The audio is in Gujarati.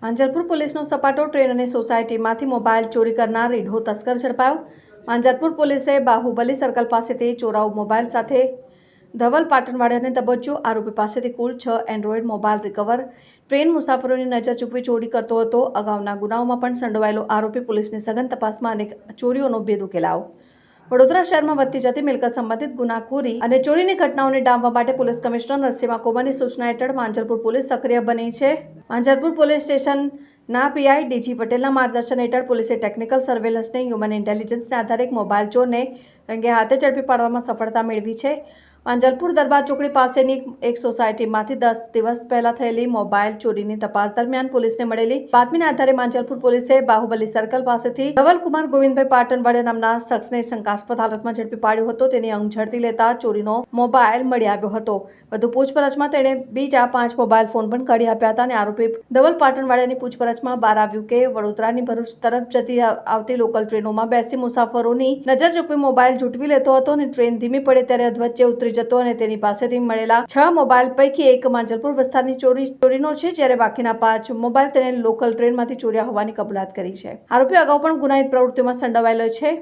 માંજલપુર પોલીસનો સપાટો ટ્રેન અને સોસાયટીમાંથી મોબાઈલ ચોરી કરનાર રીઢો તસ્કર ઝડપાયો। માંજલપુર પોલીસે બાહુબલી સર્કલ પાસેથી ચોરાઉ મોબાઈલ સાથે ધવલ પાટણવાડિયાને દબોચ્યો। આરોપી પાસેથી કુલ 6 એન્ડ્રોઈડ મોબાઈલ રિકવર। ટ્રેન મુસાફરોની નજર ચૂકવી ચોરી કરતો હતો। અગાઉના ગુનાઓમાં પણ સંડોવાયેલો આરોપી પોલીસની સઘન તપાસમાં અનેક ચોરીઓનો ભેદ ઉકેલાયો। વડોદરા શહેરમાં વધતી જતી મિલકત સંબંધિત ગુનાખોરી અને ચોરીની ઘટનાઓને ડામવા માટે પોલીસ કમિશનર નરસિંહ કુમારની સૂચના હેઠળ માંજલપુર પોલીસ સક્રિય બની છે। માંજલપુર પોલીસ સ્ટેશનના પીઆઈ ડીજી પટેલના માર્ગદર્શન હેઠળ પોલીસે ટેકનિકલ સર્વેલન્સને હ્યુમન ઇન્ટેલિજન્સના આધારે એક મોબાઈલ ચોરને રંગે હાથે ઝડપી પાડવામાં સફળતા મેળવી છે। માંજલપુર દરબાર ચોકડી પાસેની એક સોસાયટીમાંથી 10 દિવસ પહેલા થયેલી મોબાઈલ ચોરીની તપાસ દરમિયાન પોલીસને મળેલી બાતમીના આધારે માંજલપુર પોલીસે બાહુબલી સર્કલ પાસેથી ધવલકુમાર ગોવિંદભાઈ પાટણવાડિયા નામના શખ્સને શંકાસ્પદ હાલતમાં ઝડપી પાડ્યો હતો। તેની અંગ ઝડપી લેતા ચોરીનો મોબાઈલ મળી આવ્યો હતો। વધુ પૂછપરછમાં તેણે બીજા 5 મોબાઈલ ફોન પણ કાઢી આપ્યા હતા અને આરોપી ધવલ પાટણવાડિયાની પૂછપરછમાં બહાર આવ્યું કે વડોદરાની ભરૂચ તરફ જતી આવતી લોકલ ટ્રેનોમાં બેસી મુસાફરોની નજર ચૂકવી મોબાઈલ ઝૂંટવી લેતો હતો અને ટ્રેન ધીમી પડે ત્યારે અધવચ્ચે ઉતરી જતો અને તેની પાસેથી મળેલા 6 મોબાઈલ પૈકી એક માંજલપુર વિસ્તારની ચોરીનો છે, જ્યારે બાકીના 5 મોબાઈલ તેણે લોકલ ટ્રેનમાંથી ચોર્યા હોવાની કબૂલાત કરી છે। આરોપી અગાઉ પણ ગુનાહિત પ્રવૃત્તિઓમાં સંડોવાયેલો છે।